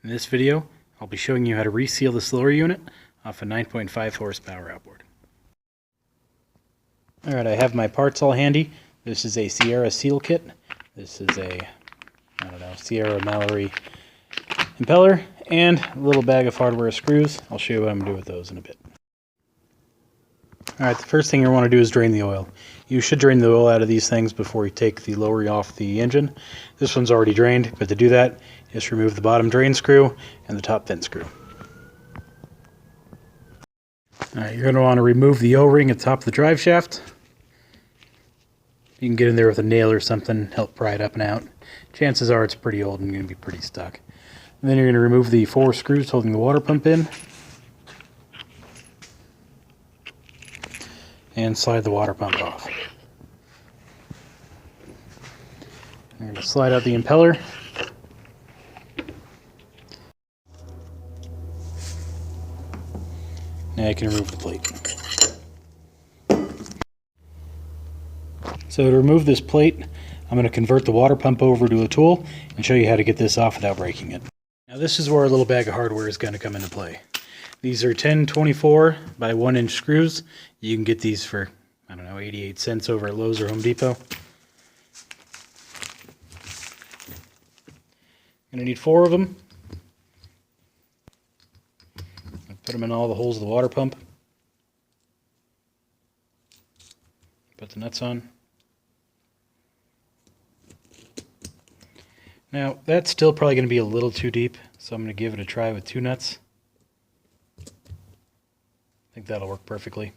In this video, I'll be showing you how to reseal this lower unit off a 9.5 horsepower outboard. Alright, I have my parts all handy. This is a Sierra seal kit. This is a, Sierra Mallory impeller, and a little bag of hardware screws. I'll show you what I'm going to do with those in a bit. Alright, the first thing you want to do is drain the oil. You should drain the oil out of these things before you take the lower off the engine. This one's already drained, but to do that, just remove the bottom drain screw and the top vent screw. Alright, you're going to want to remove the O-ring at the top of the drive shaft. You can get in there with a nail or something, help pry it up and out. Chances are it's pretty old and going to be pretty stuck. And then you're going to remove the 4 screws holding the water pump in. And slide the water pump off. I'm going to slide out the impeller. Now you can remove the plate. So to remove this plate, I'm going to convert the water pump over to a tool and show you how to get this off without breaking it. Now this is where our little bag of hardware is going to come into play. These are 10 24 by 1 inch screws. You can get these for, 88 cents over at Lowe's or Home Depot. Going to need 4 of them. Put them in all the holes of the water pump. Put the nuts on. Now that's still probably going to be a little too deep, so I'm going to give it a try with 2 nuts. I think that'll work perfectly.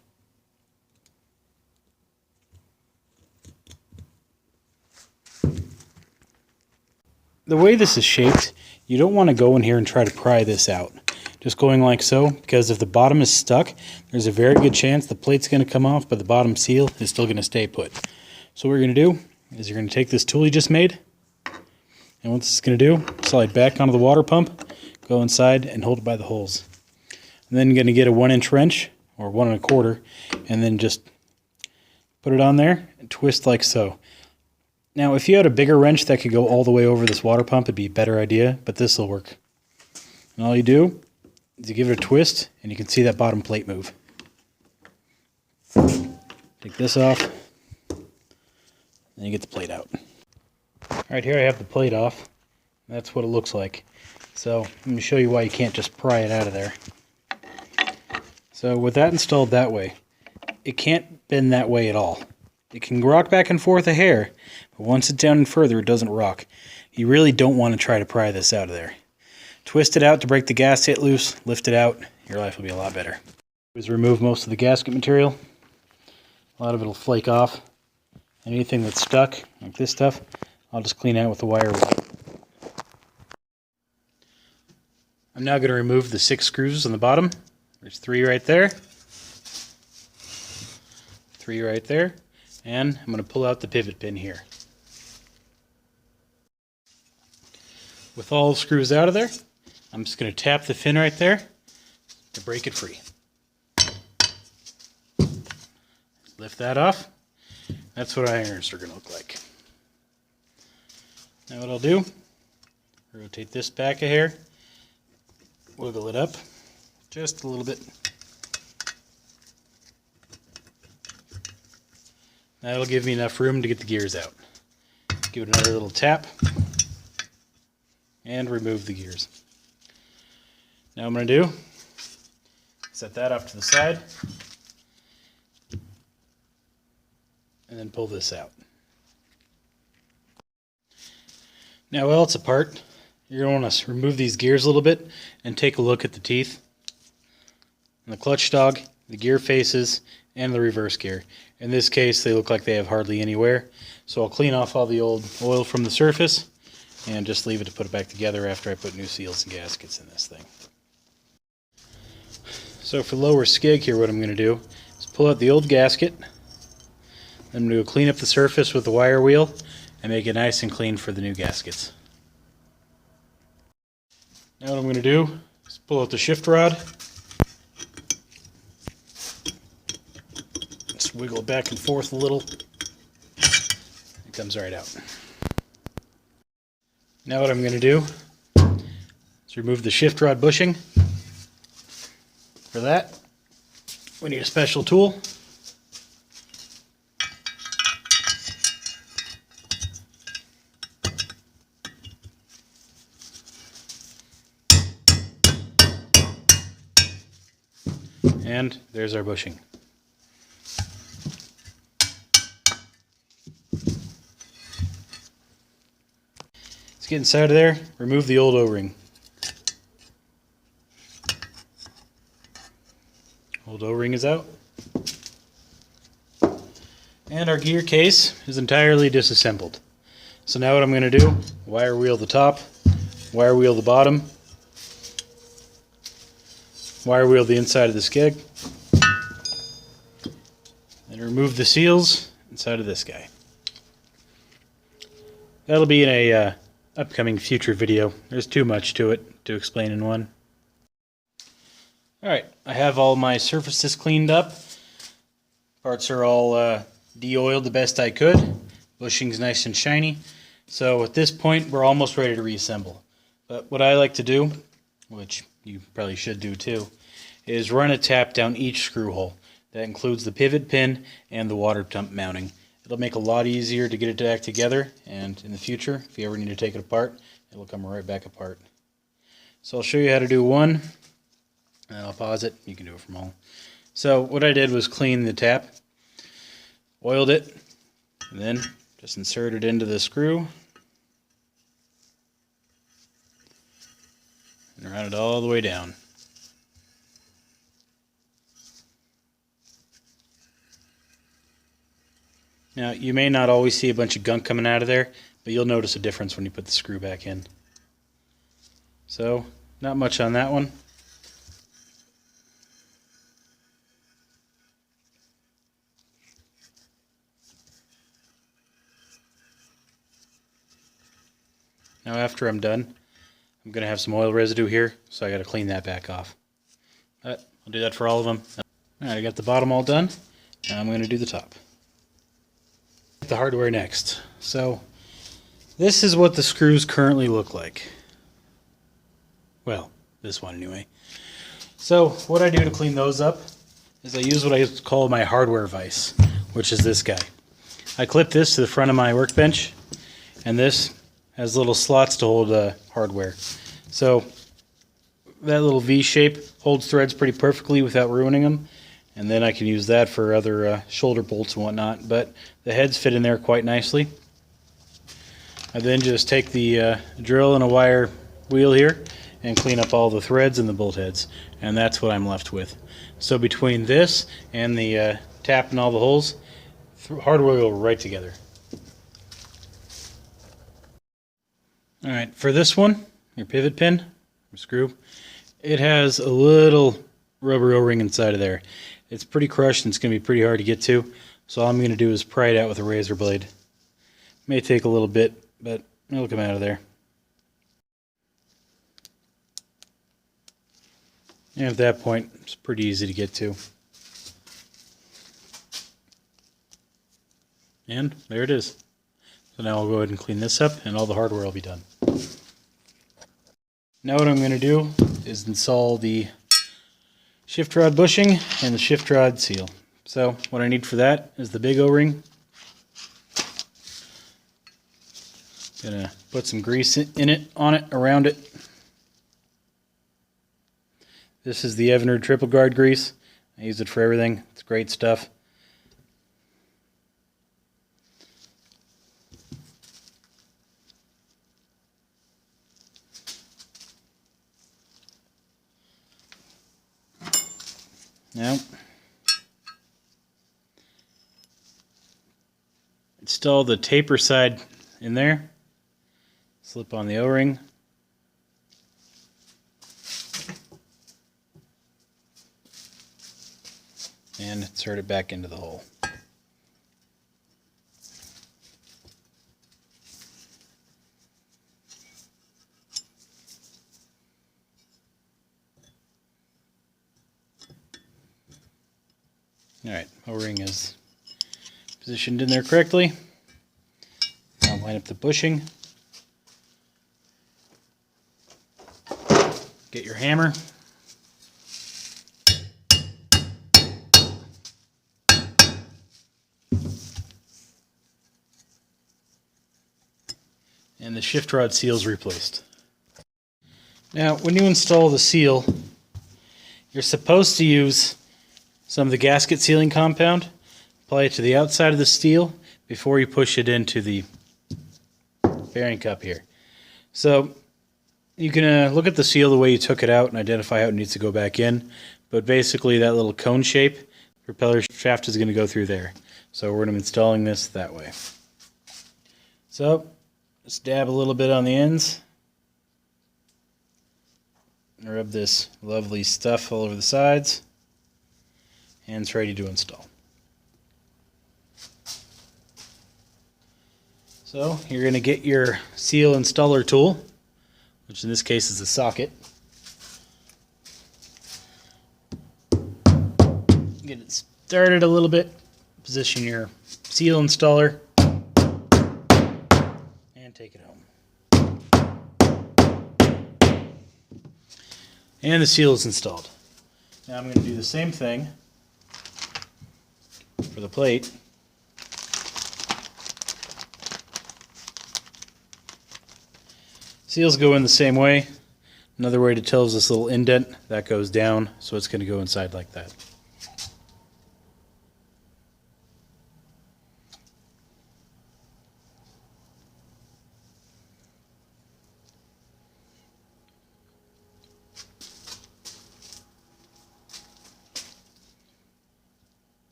The way this is shaped, you don't want to go in here and try to pry this out. Just going like so, because if the bottom is stuck, there's a very good chance the plate's going to come off, but the bottom seal is still going to stay put. So what you're going to do is you're going to take this tool you just made, and what this is going to do, slide back onto the water pump, go inside and hold it by the holes. And then you're going to get a 1 inch wrench, or 1 1/4, and then just put it on there and twist like so. Now if you had a bigger wrench that could go all the way over this water pump, it'd be a better idea, but this will work. And all you do is you give it a twist, and you can see that bottom plate move. Take this off, and you get the plate out. Alright, here I have the plate off. That's what it looks like. So I'm going to show you why you can't just pry it out of there. So with that installed that way, it can't bend that way at all. It can rock back and forth a hair, but once it's down and further, it doesn't rock. You really don't want to try to pry this out of there. Twist it out to break the gasket loose, lift it out, your life will be a lot better. Just remove most of the gasket material. A lot of it will flake off. Anything that's stuck, like this stuff, I'll just clean out with the wire wheel. I'm now going to remove the 6 screws on the bottom. There's 3 right there. 3 right there. And I'm going to pull out the pivot pin here. With all the screws out of there, I'm just going to tap the fin right there to break it free. Lift that off. That's what irons are going to look like. Now what I'll do, rotate this back a hair, wiggle it up just a little bit. That'll give me enough room to get the gears out. Give it another little tap and remove the gears. Now what I'm going to do, set that off to the side and then pull this out. Now while it's apart, you're going to want to remove these gears a little bit and take a look at the teeth, and the clutch dog, the gear faces, and the reverse gear. In this case, they look like they have hardly any wear, so I'll clean off all the old oil from the surface and just leave it to put it back together after I put new seals and gaskets in this thing. So for the lower skig here, what I'm going to do is pull out the old gasket. I'm going to clean up the surface with the wire wheel and make it nice and clean for the new gaskets. Now what I'm going to do is pull out the shift rod. Just wiggle it back and forth a little. It comes right out. Now what I'm going to do Let's remove the shift rod bushing. For that, we need a special tool. And there's our bushing. Let's get inside of there, remove the old O-ring. Old O-ring is out. And our gear case is entirely disassembled. So now what I'm going to do, wire wheel the top, wire wheel the bottom, wire wheel the inside of the skeg, and remove the seals inside of this guy. That'll be in a upcoming future video. There's too much to it to explain in one. Alright, I have all my surfaces cleaned up. Parts are all de-oiled the best I could. Bushing's nice and shiny. So at this point we're almost ready to reassemble. But what I like to do, which you probably should do too, is run a tap down each screw hole. That includes the pivot pin and the water pump mounting. It'll make a lot easier to get it back together, and in the future, if you ever need to take it apart, it'll come right back apart. So I'll show you how to do one, and I'll pause it. You can do it from all. So what I did was clean the tap, oiled it, and then just insert it into the screw, and run it all the way down. Now, you may not always see a bunch of gunk coming out of there, but you'll notice a difference when you put the screw back in. So, not much on that one. Now, after I'm done, I'm going to have some oil residue here, so I got to clean that back off. But I'll do that for all of them. Alright, I got the bottom all done. Now I'm going to do the top. The hardware next. So this is what the screws currently look like. Well, this one anyway. So what I do to clean those up is I use what I call my hardware vise, which is this guy. I clip this to the front of my workbench, and this has little slots to hold hardware. So that little V shape holds threads pretty perfectly without ruining them. And then I can use that for other shoulder bolts and whatnot, but the heads fit in there quite nicely. I then just take the drill and a wire wheel here and clean up all the threads and the bolt heads, and that's what I'm left with. So between this and the tap and all the holes, hardware will go right together. Alright, for this one, your pivot pin, or screw, it has a little rubber O-ring inside of there. It's pretty crushed and it's going to be pretty hard to get to, so all I'm going to do is pry it out with a razor blade. May take a little bit, but it'll come out of there. And at that point, it's pretty easy to get to. And there it is. So now I'll go ahead and clean this up and all the hardware will be done. Now what I'm going to do is install the shift rod bushing and the shift rod seal. So what I need for that is the big O-ring. Gonna put some grease in it, on it, around it. This is the Evinrude triple guard grease. I use it for everything. It's great stuff. Now, install the taper side in there. Slip on the O-ring. And insert it back into the hole. Alright, O-ring is positioned in there correctly. I'll line up the bushing. Get your hammer. And the shift rod seal is replaced. Now, when you install the seal, you're supposed to use some of the gasket sealing compound, apply it to the outside of the steel before you push it into the bearing cup here. So you can look at the seal the way you took it out and identify how it needs to go back in, but basically that little cone shape propeller shaft is going to go through there. So we're going to be installing this that way. So just dab a little bit on the ends. Rub this lovely stuff all over the sides, and it's ready to install. So you're going to get your seal installer tool, which in this case is a socket. Get it started a little bit, position your seal installer, and take it home. And the seal is installed. Now I'm going to do the same thing for the plate. Seals go in the same way. Another way to tell is this little indent that goes down, so it's going to go inside like that.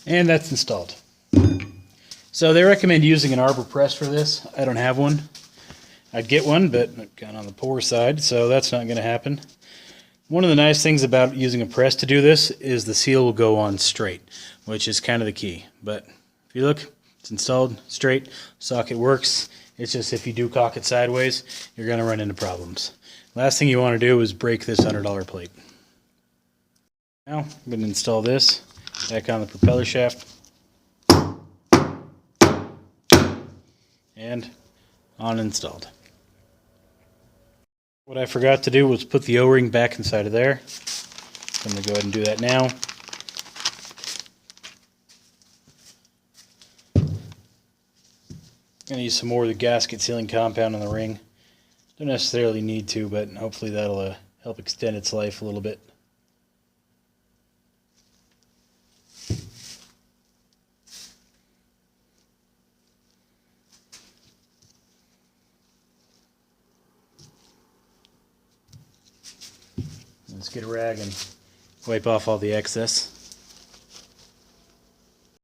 And that's installed. So they recommend using an arbor press for this. I don't have one. I'd get one, but I'm kind of on the poor side, so that's not going to happen. One of the nice things about using a press to do this is the seal will go on straight, which is kind of the key. But if you look, it's installed straight, socket works. It's just if you do cock it sideways, you're going to run into problems. Last thing you want to do is break this $100 plate. Now I'm going to install this back on the propeller shaft and on installed. What I forgot to do was put the O-ring back inside of there. I'm going to go ahead and do that now. I'm going to use some more of the gasket sealing compound on the ring. Don't necessarily need to, but hopefully that'll help extend its life a little bit. Let's get a rag and wipe off all the excess.